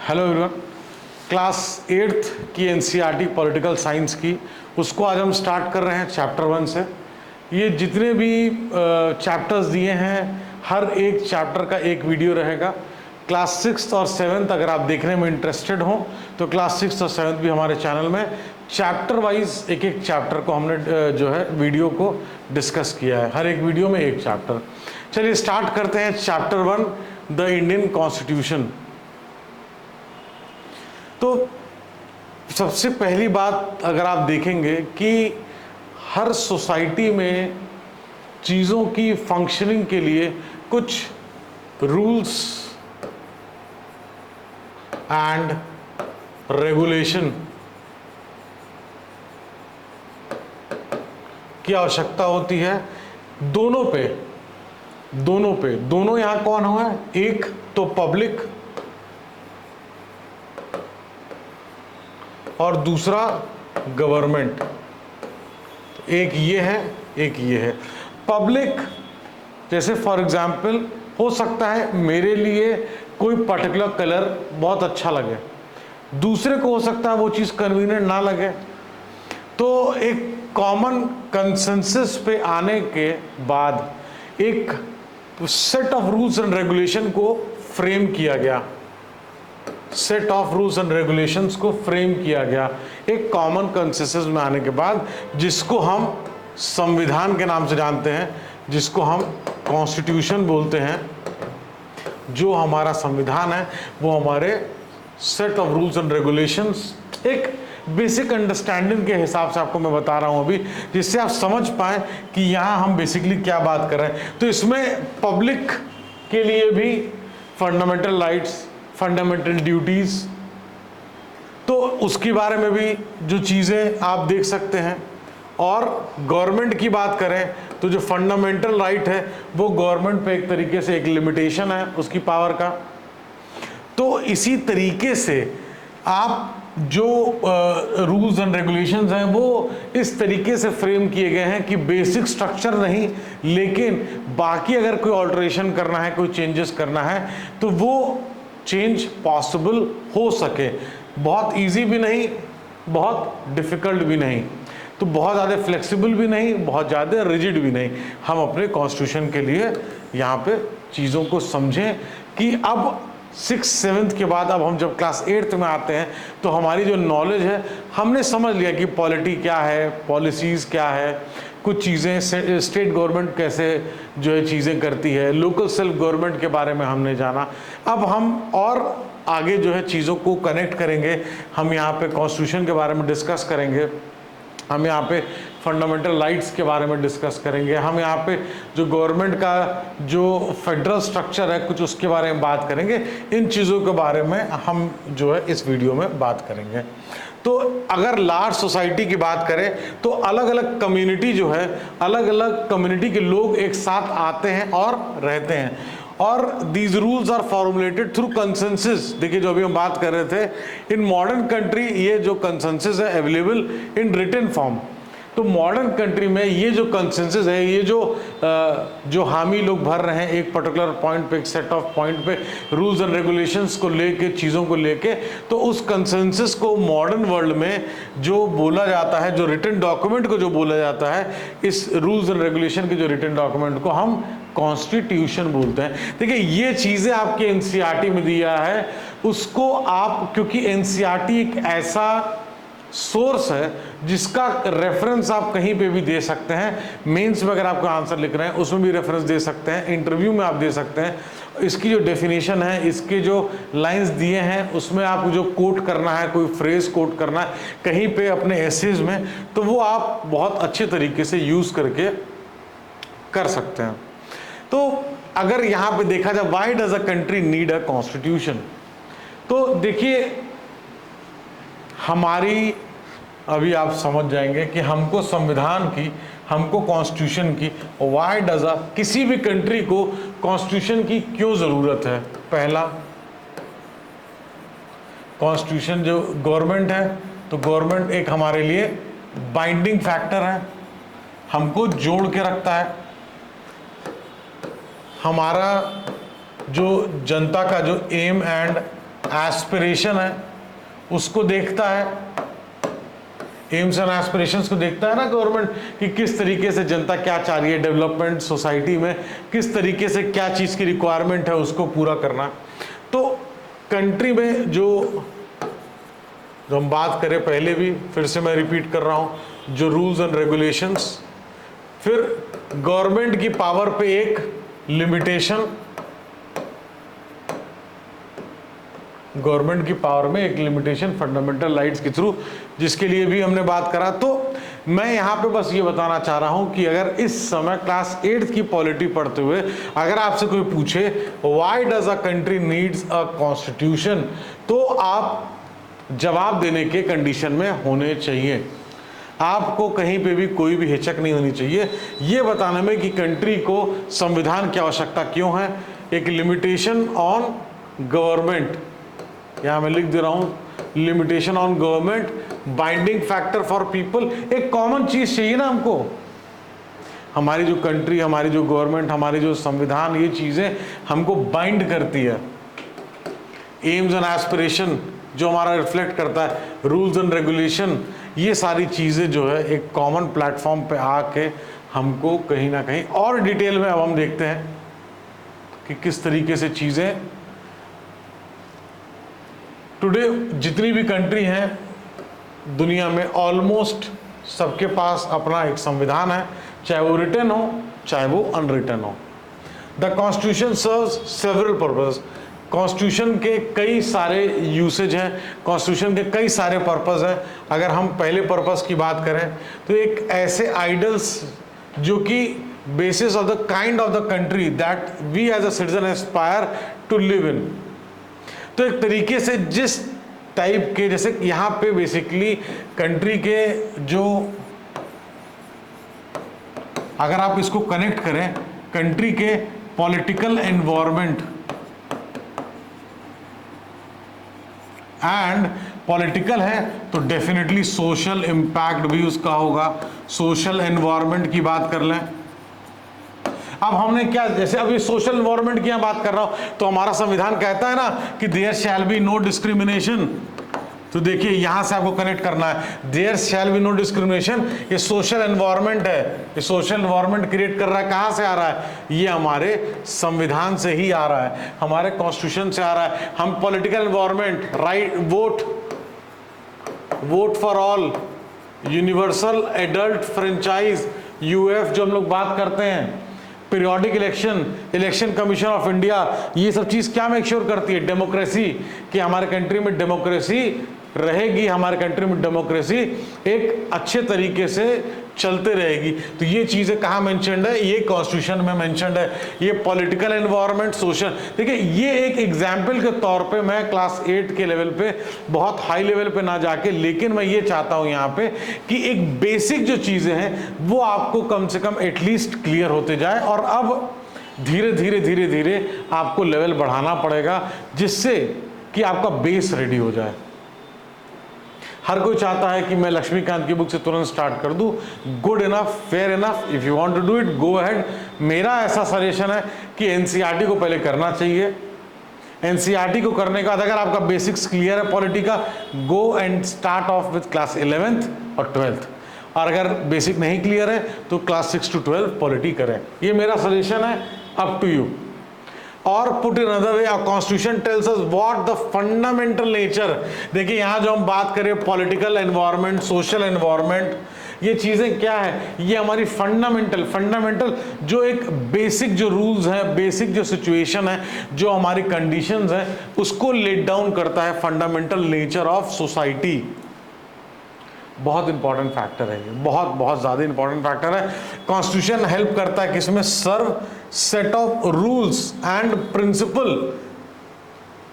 Hello everyone. Class 8th की NCERT political science की उसको आज हम स्टार्ट कर रहे हैं चैप्टर 1 से। ये जितने भी चैप्टर्स दिए हैं हर एक चैप्टर का एक वीडियो रहेगा। क्लास 6th और 7th अगर आप देखने में इंटरेस्टेड हो तो क्लास 6th और 7th भी हमारे चैनल में चैप्टर वाइज एक एक चैप्टर को हमने जो है वीडियो को डिस्कस किया है। हर एक वीडियो में एक चैप्टर। चलिए स्टार्ट करते हैं चैप्टर 1, द इंडियन कॉन्स्टिट्यूशन। तो सबसे पहली बात अगर आप देखेंगे कि हर सोसाइटी में चीज़ों की फंक्शनिंग के लिए कुछ रूल्स एंड रेगुलेशन की आवश्यकता होती है। दोनों यहां कौन हुआ? एक तो पब्लिक और दूसरा गवर्नमेंट। एक ये है, एक ये है। पब्लिक जैसे फॉर एग्जाम्पल हो सकता है मेरे लिए कोई पर्टिकुलर कलर बहुत अच्छा लगे, दूसरे को हो सकता है वो चीज़ कन्वीनियंट ना लगे। तो एक कॉमन कंसेंसस पे आने के बाद एक set of rules and regulation को फ्रेम किया गया। Set of rules and regulations को फ्रेम किया गया एक कॉमन कंसेंसस में आने के बाद, जिसको हम संविधान के नाम से जानते हैं, जिसको हम कॉन्स्टिट्यूशन बोलते हैं। जो हमारा संविधान है वो हमारे set of rules and regulations, एक बेसिक अंडरस्टैंडिंग के हिसाब से आपको मैं बता रहा हूं अभी, जिससे आप समझ पाए कि यहां हम बेसिकली क्या बात कर रहे हैं। तो इसमें पब्लिक के लिए भी फंडामेंटल राइट्स, फंडामेंटल ड्यूटीज, तो उसके बारे में भी जो चीज़ें आप देख सकते हैं। और गवर्नमेंट की बात करें तो जो फंडामेंटल राइट है वो गवर्नमेंट पे एक तरीके से एक लिमिटेशन है उसकी पावर का। तो इसी तरीके से आप जो रूल्स एंड रेगुलेशंस हैं वो इस तरीके से फ्रेम किए गए हैं कि बेसिक स्ट्रक्चर नहीं, लेकिन बाकी अगर कोई ऑल्टरेशन करना है, कोई चेंजेस करना है तो वो चेंज पॉसिबल हो सके। बहुत इजी भी नहीं, बहुत डिफिकल्ट भी नहीं, तो बहुत ज़्यादा फ्लेक्सिबल भी नहीं, बहुत ज़्यादा रिजिड भी नहीं। हम अपने कॉन्स्टिट्यूशन के लिए यहाँ पे चीज़ों को समझें कि अब 6th 7th के बाद अब हम जब क्लास 8th में आते हैं तो हमारी जो नॉलेज है हमने समझ लिया कि पॉलिटी क्या है, पॉलिसीज़ क्या है, कुछ चीज़ें स्टेट गवर्नमेंट कैसे जो है चीज़ें करती है, लोकल सेल्फ गवर्नमेंट के बारे में हमने जाना। अब हम और आगे जो है चीज़ों को कनेक्ट करेंगे। हम यहाँ पे कॉन्स्टिट्यूशन के बारे में डिस्कस करेंगे, हम यहाँ पे फंडामेंटल राइट्स के बारे में डिस्कस करेंगे, हम यहाँ पे जो गवर्नमेंट का जो फेडरल स्ट्रक्चर है कुछ उसके बारे में बात करेंगे। इन चीज़ों के बारे में हम जो है इस वीडियो में बात करेंगे। तो अगर लार्ज सोसाइटी की बात करें तो अलग अलग कम्युनिटी जो है, अलग अलग कम्युनिटी के लोग एक साथ आते हैं और रहते हैं, और these rules are formulated through consensus. देखिए जो अभी हम बात कर रहे थे, इन मॉडर्न कंट्री ये जो कंसेंसस है अवेलेबल इन रिटन फॉर्म। तो मॉडर्न कंट्री में ये जो कंसेंसस है, ये जो हामी लोग भर रहे हैं एक पर्टिकुलर पॉइंट पे, एक सेट ऑफ पॉइंट पे रूल्स एंड रेगुलेशंस को लेके, चीज़ों को लेके, तो उस कंसेंसस को मॉडर्न वर्ल्ड में जो बोला जाता है, जो रिटन डॉक्यूमेंट को जो बोला जाता है, इस रूल्स एंड रेगुलेशन के जो रिटन डॉक्यूमेंट को हम कॉन्स्टिट्यूशन बोलते हैं। देखिए ये चीज़ें आपके एनसीईआरटी में दिया है, उसको आप, क्योंकि एनसीईआरटी एक ऐसा सोर्स है जिसका रेफरेंस आप कहीं पे भी दे सकते हैं। मेंस में अगर आपको आंसर लिख रहे हैं उसमें भी रेफरेंस दे सकते हैं, इंटरव्यू में आप दे सकते हैं। इसकी जो डेफिनेशन है, इसके जो लाइंस दिए हैं उसमें आपको जो कोट करना है, कोई फ्रेज कोट करना है कहीं पे अपने एसेज में, तो वो आप बहुत अच्छे तरीके से यूज़ करके कर सकते हैं। तो अगर यहाँ पे देखा जाए why does a country need a constitution, तो देखिए हमारी अभी आप समझ जाएंगे कि हमको संविधान की, हमको कॉन्स्टिट्यूशन की, व्हाई डज अ, किसी भी कंट्री को कॉन्स्टिट्यूशन की क्यों ज़रूरत है। पहला, कॉन्स्टिट्यूशन जो गवर्नमेंट है तो गवर्नमेंट एक हमारे लिए बाइंडिंग फैक्टर है, हमको जोड़ के रखता है। हमारा जो जनता का जो एम एंड एस्पिरेशन है उसको देखता है, एम्स एंड एस्पिरेशंस को देखता है ना गवर्नमेंट, कि किस तरीके से जनता क्या चाह रही है डेवलपमेंट सोसाइटी में, किस तरीके से क्या चीज़ की रिक्वायरमेंट है उसको पूरा करना। तो कंट्री में जो हम बात करें पहले भी, फिर से मैं रिपीट कर रहा हूँ, जो रूल्स एंड रेगुलेशंस, फिर गवर्नमेंट की पावर पे एक लिमिटेशन, गवर्नमेंट की पावर में एक लिमिटेशन फंडामेंटल राइट्स के थ्रू, जिसके लिए भी हमने बात करा। तो मैं यहाँ पे बस ये बताना चाह रहा हूँ कि अगर इस समय क्लास 8th की पॉलिटी पढ़ते हुए अगर आपसे कोई पूछे why does a country needs a constitution, तो आप जवाब देने के कंडीशन में होने चाहिए। आपको कहीं पे भी कोई भी हिचक नहीं होनी चाहिए ये बताने में कि कंट्री को संविधान की आवश्यकता क्यों है। एक लिमिटेशन ऑन गवर्नमेंट, यहाँ मैं लिख दे रहा हूँ, limitation on government, binding factor for people. एक कॉमन चीज चाहिए ना हमको, हमारी जो कंट्री, हमारी जो गवर्नमेंट, हमारी जो संविधान, ये चीजें हमको बाइंड करती है। एम्स एंड एस्पिरेशन जो हमारा रिफ्लेक्ट करता है, रूल्स एंड रेगुलेशन, ये सारी चीज़ें जो है एक कॉमन प्लेटफॉर्म पे आके हमको कहीं ना कहीं और डिटेल में अब हम देखते हैं कि किस तरीके से चीज़ें टुडे जितनी भी कंट्री हैं दुनिया में, ऑलमोस्ट सबके पास अपना एक संविधान है, चाहे वो रिटन हो चाहे वो अनरिटन हो। The constitution serves several purpose, constitution के कई सारे यूसेज हैं, कॉन्स्टिट्यूशन के कई सारे पर्पस हैं। अगर हम पहले पर्पस की बात करें तो एक ऐसे आइडल्स जो कि basis of the kind of the country that we as a citizen aspire to live in. तो एक तरीके से जिस टाइप के, जैसे यहाँ पे बेसिकली कंट्री के जो, अगर आप इसको कनेक्ट करें कंट्री के पॉलिटिकल एनवायरनमेंट एंड पॉलिटिकल है तो डेफिनेटली सोशल इम्पैक्ट भी उसका होगा। सोशल एनवायरनमेंट की बात कर लें, अब हमने क्या, जैसे अभी सोशल एनवायरनमेंट की बात कर रहा हूं तो हमारा संविधान कहता है ना कि there shall be no discrimination. तो देखिए यहां से आपको कनेक्ट करना है, there shall be no discrimination, ये सोशल एनवायरनमेंट है। ये सोशल एनवायरनमेंट क्रिएट कर रहा है, कहां से आ रहा है? ये हमारे संविधान से ही आ रहा है, हमारे कॉन्स्टिट्यूशन से आ रहा है। हम political environment, right, vote for all, universal adult franchise, UF जो हम लोग बात करते हैं, periodic election, election commission of India, ये सब चीज़ क्या मेक श्योर करती है? डेमोक्रेसी, कि हमारे कंट्री में डेमोक्रेसी रहेगी, हमारे कंट्री में डेमोक्रेसी एक अच्छे तरीके से चलते रहेगी। तो ये चीज़ें कहाँ मेंशन्ड है? ये कॉन्स्टिट्यूशन में मेंशन्ड है। ये पॉलिटिकल एनवायरनमेंट, सोशल, देखिए ये एक एग्जाम्पल के तौर पे मैं क्लास 8 के लेवल पे, बहुत हाई लेवल पे ना जाके, लेकिन मैं ये चाहता हूँ यहाँ पे कि एक बेसिक जो चीज़ें हैं वो आपको कम से कम एटलीस्ट क्लियर होते जाए, और अब धीरे धीरे धीरे धीरे आपको लेवल बढ़ाना पड़ेगा जिससे कि आपका बेस रेडी हो जाए। हर कोई चाहता है कि मैं लक्ष्मीकांत की बुक से तुरंत स्टार्ट कर दूं, good enough, fair enough, if you want to do it go ahead. मेरा ऐसा सजेशन है कि एनसीईआरटी को पहले करना चाहिए। एनसीईआरटी को करने के बाद अगर आपका बेसिक्स क्लियर है पॉलिटी का, go and start of with class 11th और 12th, और अगर बेसिक नहीं क्लियर है तो क्लास 6 to 12 पॉलिटी करें। ये मेरा सजेशन है, अप टू यू। और put in other way, constitution tells us what the fundamental nature. देखिए यहाँ जो हम बात करें पॉलिटिकल एनवायरनमेंट, सोशल एनवायरनमेंट, ये चीज़ें क्या है? ये हमारी फंडामेंटल जो एक बेसिक जो रूल्स हैं, बेसिक जो सिचुएशन है, जो हमारी कंडीशंस हैं, उसको लेट डाउन करता है फंडामेंटल नेचर ऑफ सोसाइटी। बहुत इंपॉर्टेंट फैक्टर है ये, बहुत ज़्यादा इंपॉर्टेंट फैक्टर है। कॉन्स्टिट्यूशन हेल्प करता है किसमें? Serve set of rules and principle.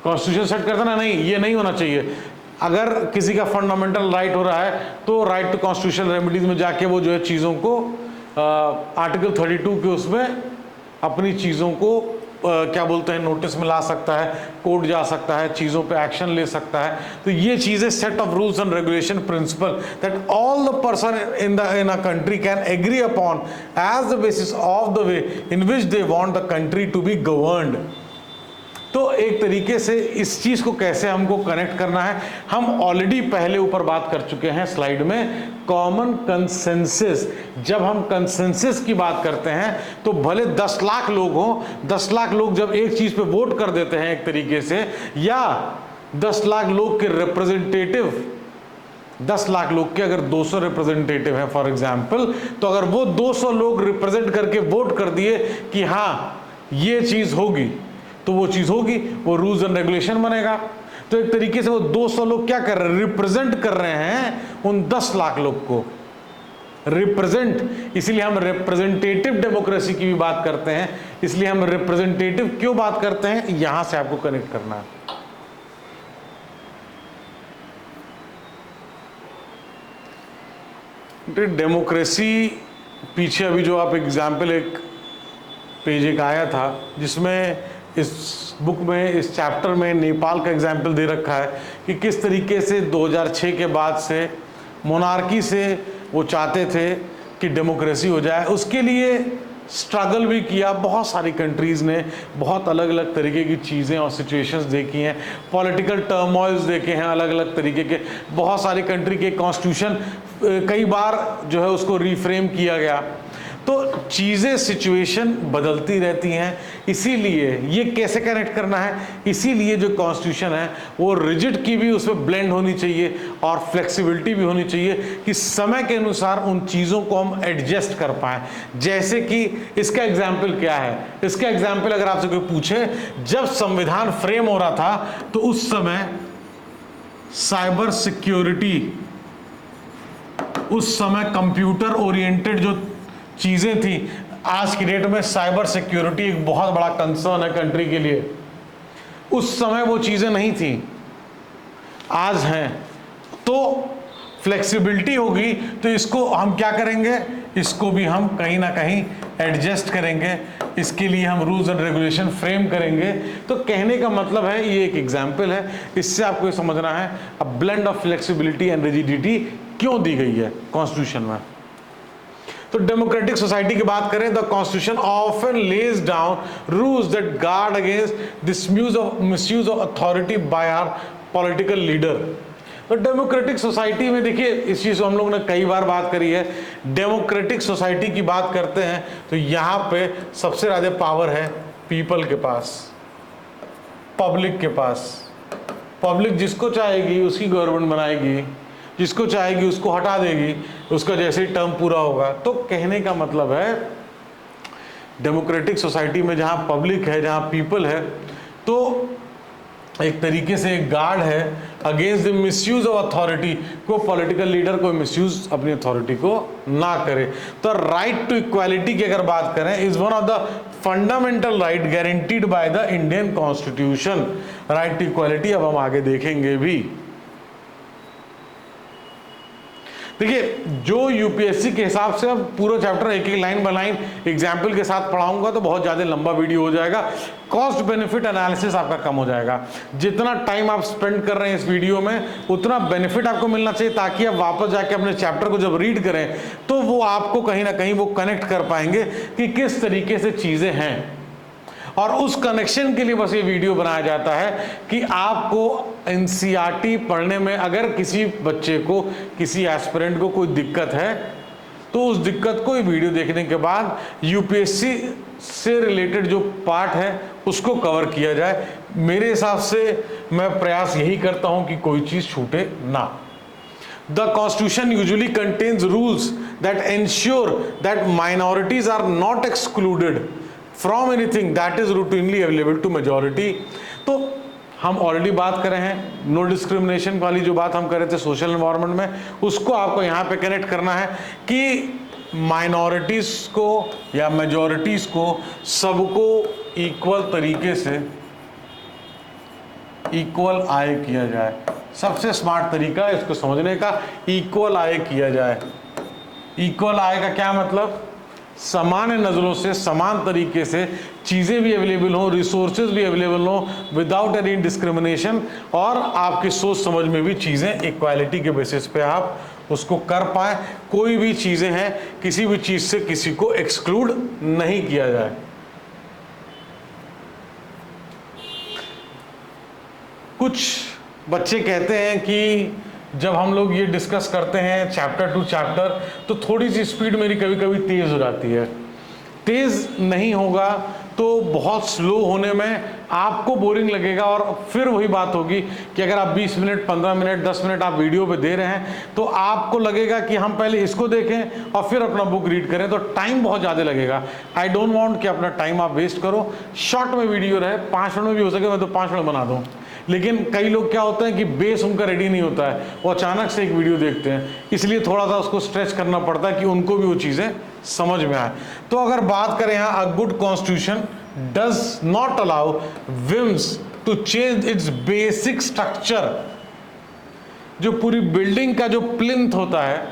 Constitution set करता ना, नहीं ये नहीं होना चाहिए। अगर किसी का फंडामेंटल राइट हो रहा है तो राइट टू कॉन्स्टिट्यूशनल रेमेडीज में जाके वो जो है चीज़ों को आर्टिकल 32 के उसमें अपनी चीज़ों को क्या बोलते हैं, नोटिस में ला सकता है, कोर्ट जा सकता है, चीज़ों पे एक्शन ले सकता है। तो ये चीज़ें set of rules and regulation principle that all the person in a country can agree upon as the basis of the way in which they want the country to be governed. तो एक तरीके से इस चीज़ को कैसे हमको connect करना है, हम ऑलरेडी पहले ऊपर बात कर चुके हैं स्लाइड में, कॉमन कंसेंसस। जब हम कंसेंसस की बात करते हैं तो भले 10 लाख लोग हों, 10 लाख लोग जब एक चीज़ पे वोट कर देते हैं एक तरीके से, या 10 लाख लोग के रिप्रेजेंटेटिव, 10 लाख लोग के अगर 200 रिप्रेजेंटेटिव हैं फॉर एग्जाम्पल, तो अगर वो 200 लोग रिप्रेजेंट करके वोट कर दिए कि हाँ ये चीज़ होगी, तो वो चीज़ होगी, वो रूल्स एंड रेगुलेशन बनेगा। तो एक तरीके से वो 200 लोग क्या कर रहे हैं, रिप्रेजेंट कर रहे हैं उन 10 लाख लोग को, रिप्रेजेंट। इसलिए हम रिप्रेजेंटेटिव डेमोक्रेसी की भी बात करते हैं। इसलिए हम रिप्रेजेंटेटिव क्यों बात करते हैं, यहां से आपको कनेक्ट करना है। डेमोक्रेसी पीछे अभी जो आप एग्जाम्पल एक पेज एक आया था जिसमें इस बुक में, इस चैप्टर में नेपाल का एग्जाम्पल दे रखा है कि किस तरीके से 2006 के बाद से मोनार्की से वो चाहते थे कि डेमोक्रेसी हो जाए। उसके लिए स्ट्रगल भी किया, बहुत सारी कंट्रीज़ ने बहुत अलग अलग तरीके की चीज़ें और सिचुएशंस देखी हैं, पॉलिटिकल टर्मोइल्स देखे हैं अलग अलग तरीके के। बहुत सारी कंट्री के कॉन्स्टिट्यूशन कई बार जो है उसको रिफ्रेम किया गया। तो चीज़ें, सिचुएशन बदलती रहती हैं। इसीलिए ये कैसे कनेक्ट करना है, इसीलिए जो कॉन्स्टिट्यूशन है वो रिजिड की भी उसमें ब्लेंड होनी चाहिए और फ्लेक्सिबिलिटी भी होनी चाहिए कि समय के अनुसार उन चीज़ों को हम एडजस्ट कर पाएँ। जैसे कि इसका एग्जाम्पल क्या है, इसका एग्जाम्पल अगर आपसे कोई पूछे, जब संविधान फ्रेम हो रहा था तो उस समय साइबर सिक्योरिटी, उस समय कंप्यूटर ओरिएंटेड जो चीज़ें थी, आज की डेट में साइबर सिक्योरिटी एक बहुत बड़ा कंसर्न है कंट्री के लिए। उस समय वो चीज़ें नहीं थी, आज हैं। तो फ्लेक्सिबिलिटी होगी तो इसको हम क्या करेंगे, इसको भी हम कहीं ना कहीं एडजस्ट करेंगे, इसके लिए हम रूल्स एंड रेगुलेशन फ्रेम करेंगे। तो कहने का मतलब है, ये एक एग्जाम्पल है, इससे आपको ये समझना है a blend of flexibility and rigidity क्यों दी गई है कॉन्स्टिट्यूशन में। तो डेमोक्रेटिक सोसाइटी की बात करें, the constitution often lays down rules that guard against this misuse of authority by our political leader. तो डेमोक्रेटिक सोसाइटी में देखिए, इस चीज़ को हम लोगों ने कई बार बात करी है। डेमोक्रेटिक सोसाइटी की बात करते हैं तो यहाँ पे सबसे ज़्यादा पावर है पीपल के पास, पब्लिक के पास। पब्लिक जिसको चाहेगी उसकी गवर्नमेंट बनाएगी, जिसको चाहेगी उसको हटा देगी, उसका जैसे ही टर्म पूरा होगा। तो कहने का मतलब है डेमोक्रेटिक सोसाइटी में जहाँ पब्लिक है, जहाँ पीपल है, तो एक तरीके से एक गार्ड है against the misuse of authority, को पॉलिटिकल लीडर कोई मिसयूज अपनी अथॉरिटी को ना करे। तो राइट टू इक्वालिटी की अगर बात करें, is one of the fundamental right guaranteed by the Indian constitution. Right to equality अब हम आगे देखेंगे भी। देखिए, जो यूपीएससी के हिसाब से अब पूरा चैप्टर एक एक लाइन बाय लाइन एग्जाम्पल के साथ पढ़ाऊंगा तो बहुत ज़्यादा लंबा वीडियो हो जाएगा, कॉस्ट बेनिफिट एनालिसिस आपका कम हो जाएगा। जितना टाइम आप स्पेंड कर रहे हैं इस वीडियो में उतना बेनिफिट आपको मिलना चाहिए, ताकि आप वापस जाके अपने चैप्टर को जब रीड करें तो वो आपको कहीं ना कहीं वो कनेक्ट कर पाएंगे कि किस तरीके से चीज़ें हैं। और उस कनेक्शन के लिए बस ये वीडियो बनाया जाता है कि आपको एनसीईआरटी पढ़ने में अगर किसी बच्चे को, किसी एस्पिरेंट को कोई दिक्कत है तो उस दिक्कत को ये वीडियो देखने के बाद यूपीएससी से रिलेटेड जो पार्ट है उसको कवर किया जाए। मेरे हिसाब से मैं प्रयास यही करता हूं कि कोई चीज़ छूटे ना। The Constitution usually contains rules that ensure that minorities are not excluded from anything that is routinely available to majority। तो हम ऑलरेडी बात कर रहे हैं नो डिस्क्रिमिनेशन वाली जो बात हम कर रहे थे सोशल एनवायरनमेंट में, उसको आपको यहाँ पे कनेक्ट करना है कि माइनॉरिटीज़ को या मेजॉरिटीज़ को सबको इक्वल तरीके से इक्वल आय किया जाए। सबसे स्मार्ट तरीका है इसको समझने का, इक्वल आय किया जाए। इक्वल आय का क्या मतलब, समान नज़रों से समान तरीके से चीज़ें भी अवेलेबल हों, रिसोर्सेज भी अवेलेबल हों विदाउट एनी डिस्क्रिमिनेशन, और आपकी सोच समझ में भी चीज़ें इक्वालिटी के बेसिस पे आप उसको कर पाएँ। कोई भी चीज़ें हैं, किसी भी चीज़ से किसी को एक्सक्लूड नहीं किया जाए। कुछ बच्चे कहते हैं कि जब हम लोग ये डिस्कस करते हैं चैप्टर टू चैप्टर तो थोड़ी सी स्पीड मेरी कभी कभी तेज़ हो जाती है। तेज़ नहीं होगा तो बहुत स्लो होने में आपको बोरिंग लगेगा, और फिर वही बात होगी कि अगर आप 20 मिनट 15 मिनट 10 मिनट आप वीडियो पे दे रहे हैं तो आपको लगेगा कि हम पहले इसको देखें और फिर अपना बुक रीड करें, तो टाइम बहुत ज़्यादा लगेगा। आई डोंट वांट कि अपना टाइम आप वेस्ट करो। शॉर्ट में वीडियो रहे, 5 मिनट में भी हो सके मैं तो 5 मिनट बना दूँ, लेकिन कई लोग क्या होता है कि बेस उनका रेडी नहीं होता है, वो अचानक से एक वीडियो देखते हैं, इसलिए थोड़ा सा उसको स्ट्रेच करना पड़ता है कि उनको भी वो चीज़ें समझ में आए। तो अगर बात करें यहाँ, a good constitution does not allow whims to change its basic structure. जो पूरी बिल्डिंग का जो प्लिंथ होता है,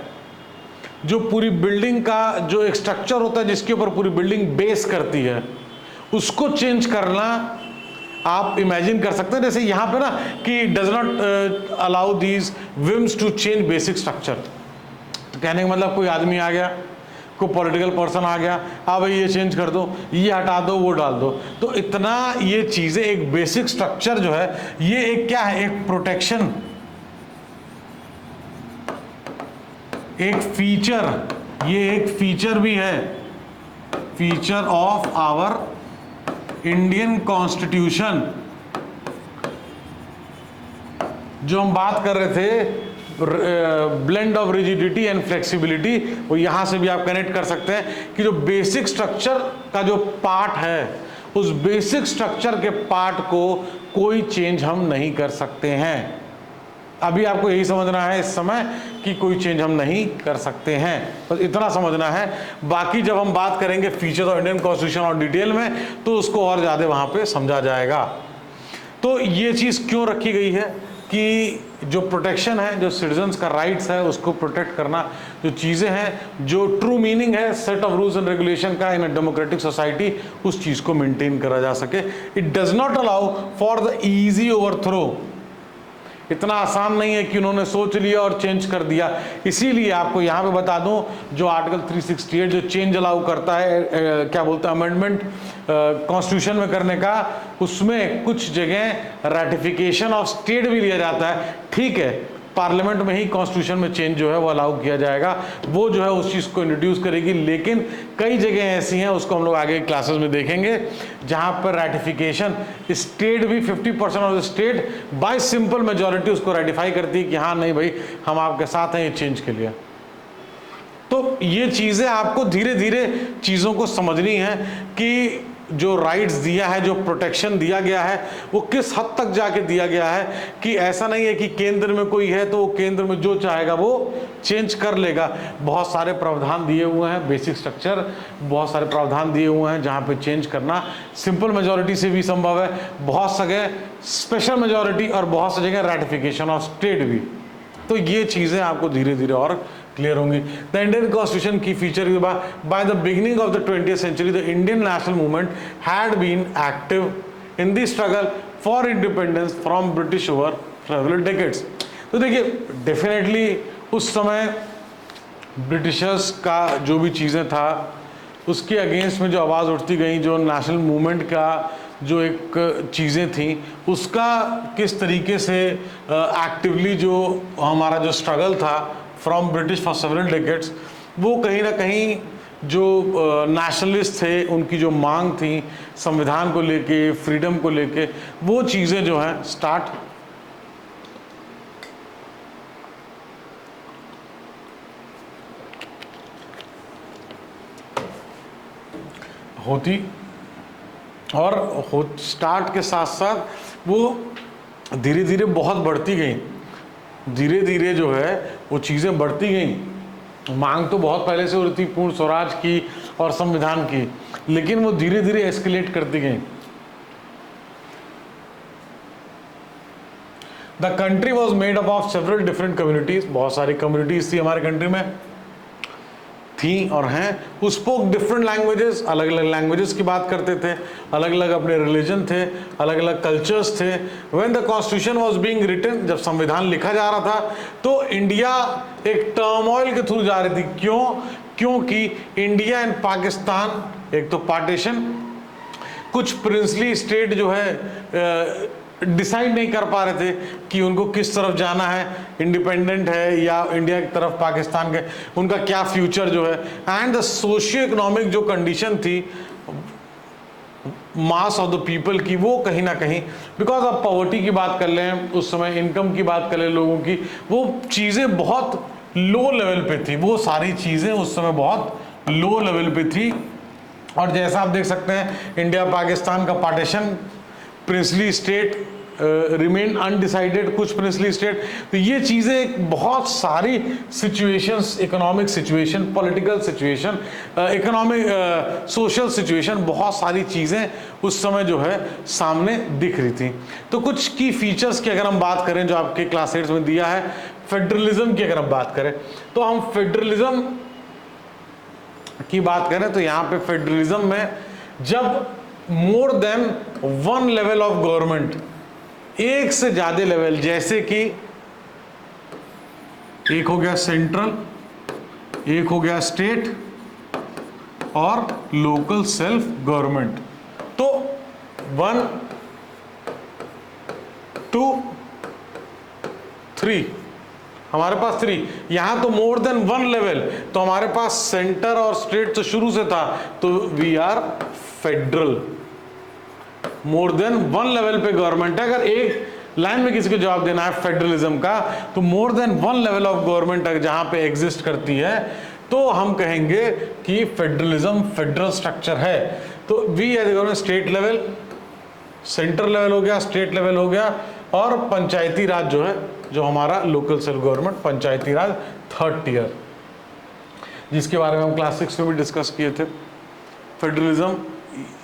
जो पूरी बिल्डिंग का जो एक स्ट्रक्चर होता है जिसके ऊपर पूरी बिल्डिंग बेस करती है, उसको चेंज करना आप इमेजिन कर सकते हैं। जैसे यहाँ पे ना कि does not allow these whims to change basic structure, कहने का मतलब कोई आदमी आ गया, कोई पॉलिटिकल पर्सन आ गया, हाँ भाई ये चेंज कर दो, ये हटा दो, वो डाल दो, तो इतना ये चीज़ें, एक बेसिक स्ट्रक्चर जो है ये एक क्या है, एक प्रोटेक्शन, एक फीचर, ये एक फीचर भी है, feature of our Indian constitution. जो हम बात कर रहे थे blend of rigidity and flexibility, वो यहाँ से भी आप कनेक्ट कर सकते हैं कि जो बेसिक स्ट्रक्चर का जो पार्ट है, उस बेसिक स्ट्रक्चर के पार्ट को कोई चेंज हम नहीं कर सकते हैं। अभी आपको यही समझना है इस समय कि कोई चेंज हम नहीं कर सकते हैं, बस इतना समझना है। बाकी जब हम बात करेंगे फीचर्स ऑफ इंडियन कॉन्स्टिट्यूशन और डिटेल में तो उसको और ज़्यादा वहाँ पे समझा जाएगा। तो ये चीज़ क्यों रखी गई है कि जो प्रोटेक्शन है, जो सिटीजन्स का राइट्स है, उसको प्रोटेक्ट करना, जो चीज़ें हैं, जो ट्रू मीनिंग है set of rules and regulation का इन अ डेमोक्रेटिक सोसाइटी, उस चीज़ को मेंटेन करा जा सके। It does not allow for the easy overthrow. इतना आसान नहीं है कि उन्होंने सोच लिया और चेंज कर दिया। इसीलिए आपको यहाँ पे बता दूं, जो आर्टिकल 368 जो चेंज अलाउ करता है, क्या बोलते हैं, अमेंडमेंट कॉन्स्टिट्यूशन में करने का, उसमें कुछ जगह रैटिफिकेशन ऑफ स्टेट भी लिया जाता है। ठीक है, पार्लियामेंट में ही कॉन्स्टिट्यूशन में चेंज जो है वो अलाउ किया जाएगा, वो जो है उस चीज़ को इंट्रोड्यूस करेगी। लेकिन कई जगह ऐसी हैं, उसको हम लोग आगे क्लासेस में देखेंगे, जहां पर रैटिफिकेशन स्टेट भी 50% of the state by simple majority उसको रैटिफाई करती है कि हाँ नहीं भाई हम आपके साथ हैं ये चेंज के लिए। तो ये चीज़ें आपको धीरे धीरे चीज़ों को समझनी है कि जो राइट्स दिया है, जो प्रोटेक्शन दिया गया है, वो किस हद तक जाके दिया गया है, कि ऐसा नहीं है कि केंद्र में कोई है तो वो केंद्र में जो चाहेगा वो चेंज कर लेगा। बहुत सारे प्रावधान दिए हुए हैं, बेसिक स्ट्रक्चर, बहुत सारे प्रावधान दिए हुए हैं जहाँ पे चेंज करना सिंपल मेजॉरिटी से भी संभव है, बहुत जगह स्पेशल मेजॉरिटी और बहुत सी जगह रैटिफिकेशन ऑफ स्टेट भी। तो ये चीज़ें आपको धीरे धीरे और क्लियर होंगी। द इंडियन कॉन्स्टिट्यूशन की feature by the beginning of the 20th century the Indian national movement had been active in the struggle for independence from British over several decades. तो देखिए डेफिनेटली उस समय ब्रिटिशर्स का जो भी चीज़ें था उसके अगेंस्ट में जो आवाज़ उठती गई, जो नेशनल मूवमेंट का जो एक चीज़ें थी, उसका किस तरीके से एक्टिवली जो हमारा जो स्ट्रगल था from British for several decades, वो कहीं ना कहीं जो नेशनलिस्ट थे उनकी जो मांग थी संविधान को लेके, फ्रीडम को लेके, वो चीज़ें जो हैं स्टार्ट होती और स्टार्ट के साथ साथ वो धीरे धीरे बहुत बढ़ती गई। धीरे धीरे जो है वो चीज़ें बढ़ती गई। मांग तो बहुत पहले से हो रही थी पूर्ण स्वराज की और संविधान की, लेकिन वो धीरे धीरे एस्केलेट करती गई। The country was made up of several different communities, बहुत सारी कम्युनिटीज थी हमारे कंट्री में, थी और हैं। वो स्पोक डिफरेंट लैंग्वेजेस, अलग अलग लैंग्वेजेस की बात करते थे, अलग अलग अपने रिलीजन थे, अलग अलग कल्चर्स थे। When the constitution was being written, जब संविधान लिखा जा रहा था तो इंडिया एक टर्मोइल के थ्रू जा रही थी। क्यों? क्योंकि इंडिया एंड पाकिस्तान, एक तो पार्टीशन, कुछ प्रिंसली स्टेट जो है डिसाइड नहीं कर पा रहे थे कि उनको किस तरफ जाना है, इंडिपेंडेंट है या इंडिया की तरफ, पाकिस्तान के, उनका क्या फ्यूचर जो है। एंड द सोशियो इकोनॉमिक जो कंडीशन थी मास ऑफ द पीपल की, वो कहीं ना कहीं, बिकॉज आप पॉवर्टी की बात कर लें, उस समय इनकम की बात कर लें लोगों की, वो चीज़ें बहुत लो लेवल पे थी, वो सारी चीज़ें उस समय बहुत लो लेवल पे थी। और जैसा आप देख सकते हैं इंडिया पाकिस्तान का partition, princely state remain undecided, कुछ प्रिंसली स्टेट, तो ये चीज़ें एक बहुत सारी situations, economic situation, political situation, economic social situation, बहुत सारी चीज़ें उस समय जो है सामने दिख रही थी। तो कुछ की फीचर्स की अगर हम बात करें जो आपके क्लास 8 में दिया है, फेडरलिज्म की अगर हम बात करें, तो हम फेडरलिज्म की बात करें तो यहाँ पे फेडरलिज्म में जब मोर than one level of government, एक से ज्यादा लेवल, जैसे कि एक हो गया सेंट्रल, एक हो गया स्टेट और लोकल सेल्फ गवर्नमेंट, तो 1 2 3 हमारे पास 3, यहां तो मोर देन वन लेवल, तो हमारे पास सेंटर और स्टेट तो शुरू से था, तो we are federal, more than one level पे गवर्नमेंट है। अगर एक लाइन में किसी को जवाब देना है फेडरलिज्म का, तो मोर than one level of government जहां पे एग्जिस्ट करती है, तो हम कहेंगे कि फेडरलिज्म फेडरल स्ट्रक्चर है। तो we as state level, centre level हो गया, स्टेट लेवल हो गया, और पंचायती राज जो है, जो हमारा लोकल सेल्फ गवर्नमेंट, पंचायती राज 3rd टियर, जिसके बारे में हम क्लास 6 में भी डिस्कस किए थे। फेडरलिज्म,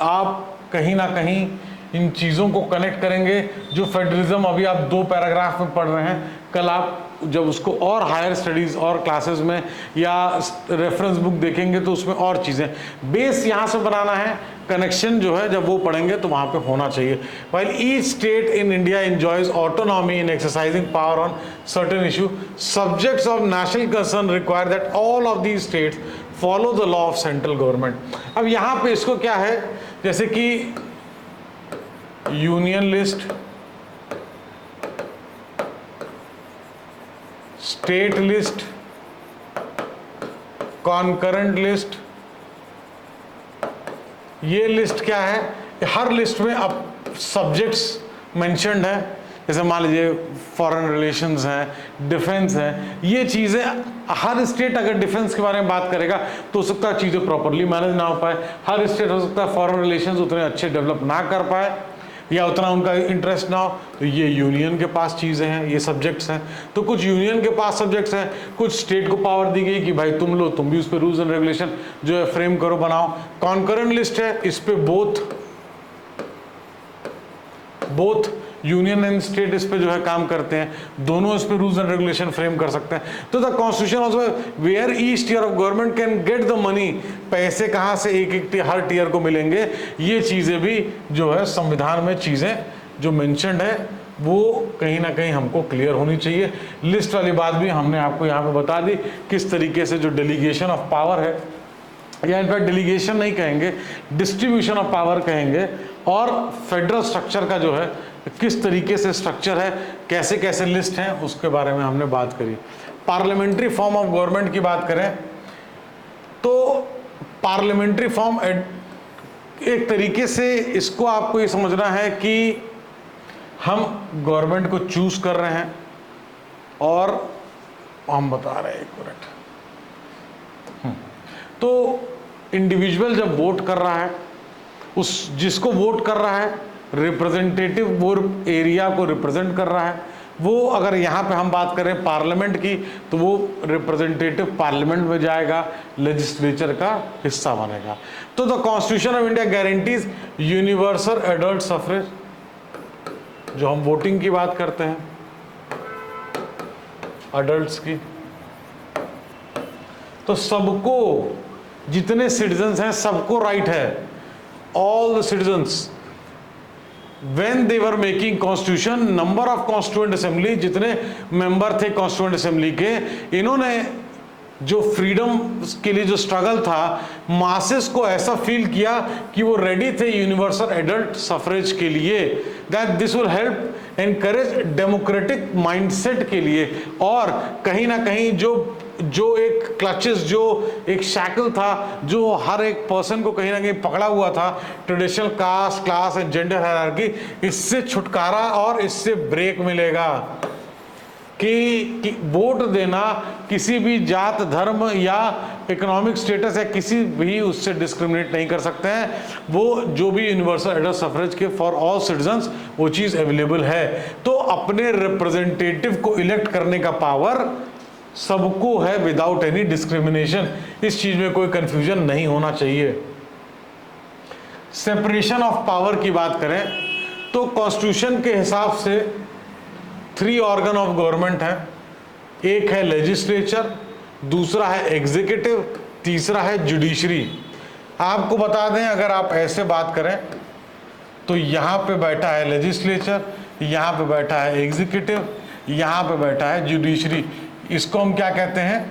आप कहीं ना कहीं इन चीज़ों को कनेक्ट करेंगे। जो फेडरलिज्म अभी आप 2 पैराग्राफ में पढ़ रहे हैं, कल आप जब उसको और हायर स्टडीज़ और क्लासेस में या रेफरेंस बुक देखेंगे तो उसमें और चीज़ें, बेस यहाँ से बनाना है, कनेक्शन जो है जब वो पढ़ेंगे तो वहाँ पे होना चाहिए। While each state in India enjoys autonomy in exercising power on certain issue, subjects of national concern require that all of these states follow the law of central government. अब यहाँ पे इसको क्या है, जैसे कि union list, state list, concurrent list, ये list क्या है, हर लिस्ट में अब सब्जेक्ट्स मेंशन्ड है। जैसे मान लीजिए फॉरेन रिलेशंस हैं, डिफेंस है, ये चीज़ें हर स्टेट अगर डिफेंस के बारे में बात करेगा तो हो सकता है चीज़ें प्रॉपरली मैनेज ना हो पाए, हर स्टेट हो सकता है फॉरेन रिलेशंस उतने अच्छे डेवलप ना कर पाए या उतना उनका इंटरेस्ट ना हो, तो ये यूनियन के पास चीज़ें हैं, ये सब्जेक्ट्स हैं। तो कुछ यूनियन के पास सब्जेक्ट्स हैं, कुछ स्टेट को पावर दी गई कि भाई तुम लो, तुम भी उस पर रूल्स एंड रेगुलेशन जो है फ्रेम करो, बनाओ। कॉन्करेंट लिस्ट है, इस पे बोथ यूनियन एंड स्टेट इस पे जो है काम करते हैं, दोनों इस पे रूल्स एंड रेगुलेशन फ्रेम कर सकते हैं। तो the constitution also where each tier of government can get the money, पैसे कहाँ से एक हर टियर को मिलेंगे, ये चीज़ें भी जो है संविधान में चीज़ें जो मेंशन्ड है वो कहीं ना कहीं हमको क्लियर होनी चाहिए। लिस्ट वाली बात भी हमने आपको यहाँ पे बता दी, किस तरीके से जो डेलीगेशन ऑफ पावर है, या इनफैक्ट डेलीगेशन नहीं कहेंगे, डिस्ट्रीब्यूशन ऑफ पावर कहेंगे, और फेडरल स्ट्रक्चर का जो है किस तरीके से स्ट्रक्चर है, कैसे कैसे लिस्ट हैं, उसके बारे में हमने बात करी। पार्लियामेंट्री फॉर्म ऑफ गवर्नमेंट की बात करें तो पार्लियामेंट्री फॉर्म एक तरीके से इसको आपको ये समझना है कि हम गवर्नमेंट को चूज कर रहे हैं, और हम बता रहे हैं, एक मिनट, तो इंडिविजुअल जब वोट कर रहा है, उस जिसको वोट कर रहा है रिप्रेजेंटेटिव वो एरिया को रिप्रेजेंट कर रहा है, वो अगर यहाँ पे हम बात करें पार्लियामेंट की तो वो रिप्रेजेंटेटिव पार्लियामेंट में जाएगा, लेजिस्लेचर का हिस्सा बनेगा। तो the constitution of India guarantees universal adult suffrage, जो हम वोटिंग की बात करते हैं अडल्ट्स की, तो सबको, जितने सिटीजन्स हैं सबको राइट है, all the citizens when they were making constitution, number of constituent assembly, जितने मेंबर थे constituent assembly के, इन्होंने जो फ्रीडम के लिए जो स्ट्रगल था, मासेस को ऐसा फील किया कि वो रेडी थे यूनिवर्सल एडल्ट सफरेज के लिए, that this will help encourage democratic mindset के लिए। और कहीं ना कहीं जो एक क्लचेस, जो एक शैकल था जो हर एक पर्सन को कहीं ना कहीं पकड़ा हुआ था, traditional caste, class and gender hierarchy, इससे छुटकारा और इससे ब्रेक मिलेगा कि वोट देना किसी भी जात, धर्म या इकोनॉमिक स्टेटस या किसी भी उससे डिस्क्रिमिनेट नहीं कर सकते हैं। वो जो भी यूनिवर्सल एडल्ट सफरेज के फॉर ऑल सिटीजन्स वो चीज़ अवेलेबल है। तो अपने रिप्रेजेंटेटिव को इलेक्ट करने का पावर सबको है विदाउट एनी डिस्क्रिमिनेशन। इस चीज़ में कोई कंफ्यूजन नहीं होना चाहिए। सेपरेशन ऑफ पावर की बात करें तो कॉन्स्टिट्यूशन के हिसाब से 3 ऑर्गन ऑफ गवर्नमेंट है। एक है लेजिस्लेचर, दूसरा है एग्जीक्यूटिव, तीसरा है जुडिशरी। आपको बता दें, अगर आप ऐसे बात करें तो यहाँ पे बैठा है लेजिस्लेचर, यहाँ पे बैठा है एग्जीक्यूटिव, यहाँ पे बैठा है जुडिशरी। इसको हम क्या कहते हैं?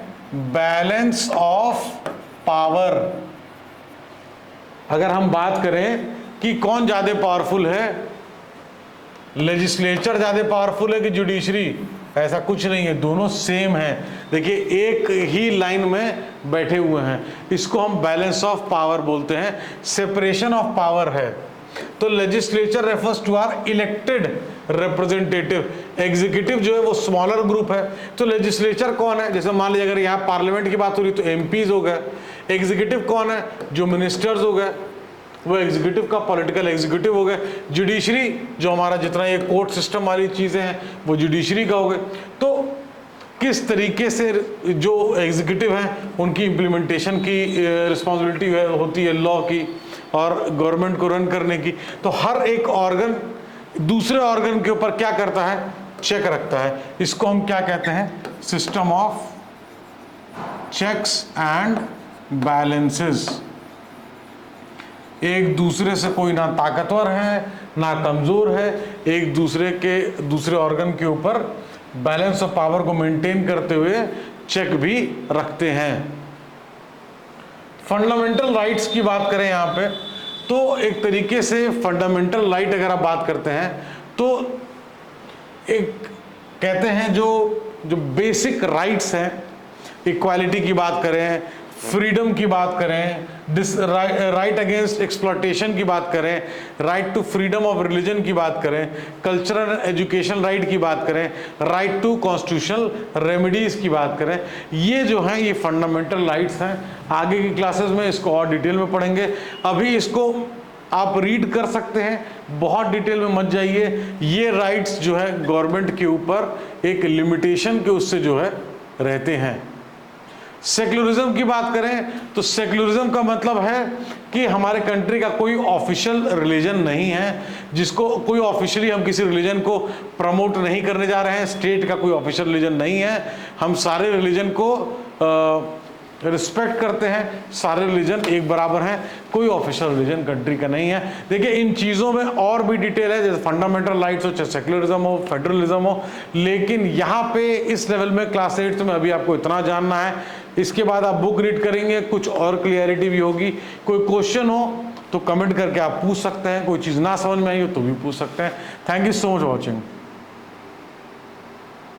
Balance of power. अगर हम बात करें कि कौन ज़्यादा पावरफुल है, लेजिस्लेचर ज़्यादा पावरफुल है कि जुडिशरी, ऐसा कुछ नहीं है, दोनों सेम हैं। देखिए एक ही लाइन में बैठे हुए हैं। इसको हम बैलेंस ऑफ पावर बोलते हैं, सेपरेशन ऑफ पावर है। तो legislature refers to our elected representative, executive जो है वो स्मॉलर ग्रुप है। तो लेजिस्लेचर कौन है? जैसे मान लीजिए अगर यहाँ पार्लियामेंट की बात हो रही तो एमपीज हो गए। एग्जीक्यूटिव कौन है? जो मिनिस्टर्स हो गए, वो एग्जीक्यूटिव का पॉलिटिकल एग्जीक्यूटिव हो गए। जुडिशरी जो हमारा जितना ये कोर्ट सिस्टम वाली चीज़ें हैं वो जुडिशरी का हो गए। तो किस तरीके से जो एग्जीक्यूटिव हैं उनकी इम्प्लीमेंटेशन की रिस्पॉन्सिबिलिटी होती है लॉ की और गवर्नमेंट को रन करने की। तो हर एक ऑर्गन दूसरे ऑर्गन के ऊपर क्या करता है? चेक रखता है। इसको हम क्या कहते हैं? System of checks and balances. एक दूसरे से कोई ना ताकतवर है ना कमजोर है, एक दूसरे ऑर्गन के ऊपर बैलेंस ऑफ पावर को मेंटेन करते हुए चेक भी रखते हैं। फंडामेंटल राइट्स की बात करें यहाँ पे तो एक तरीके से फंडामेंटल राइट अगर आप बात करते हैं तो एक कहते हैं जो बेसिक राइट्स हैं, इक्वालिटी की बात करें, फ्रीडम की बात करें, राइट अगेंस्ट एक्सप्लॉयटेशन की बात करें, right to freedom of religion की बात करें, कल्चरल एजुकेशन राइट की बात करें, राइट टू कॉन्स्टिट्यूशनल रेमेडीज की बात करें, ये जो हैं ये फंडामेंटल राइट्स हैं। आगे की क्लासेस में इसको और डिटेल में पढ़ेंगे। अभी इसको आप रीड कर सकते हैं, बहुत डिटेल में मत जाइए। ये राइट्स जो है गवर्नमेंट के ऊपर एक लिमिटेशन के उससे जो है रहते हैं। सेक्युलरिज्म की बात करें तो सेक्युलरिज्म का मतलब है कि हमारे कंट्री का कोई ऑफिशियल रिलीजन नहीं है, जिसको कोई ऑफिशियली हम किसी रिलीजन को प्रमोट नहीं करने जा रहे हैं। स्टेट का कोई ऑफिशियल रिलीजन नहीं है, हम सारे रिलीजन को रिस्पेक्ट करते हैं, सारे रिलीजन एक बराबर हैं, कोई ऑफिशियल रिलीजन कंट्री का नहीं है। देखिए इन चीज़ों में और भी डिटेल है, जैसे फंडामेंटल राइट्स हो, चाहे सेक्युलरिज्म हो, फेडरलिज्म हो, लेकिन यहाँ पे इस लेवल में क्लास 8 में अभी आपको इतना जानना है। इसके बाद आप बुक रीड करेंगे, कुछ और क्लियरिटी भी होगी। कोई क्वेश्चन हो तो कमेंट करके आप पूछ सकते हैं, कोई चीज़ ना समझ में आई हो तो भी पूछ सकते हैं। Thank you so much for watching.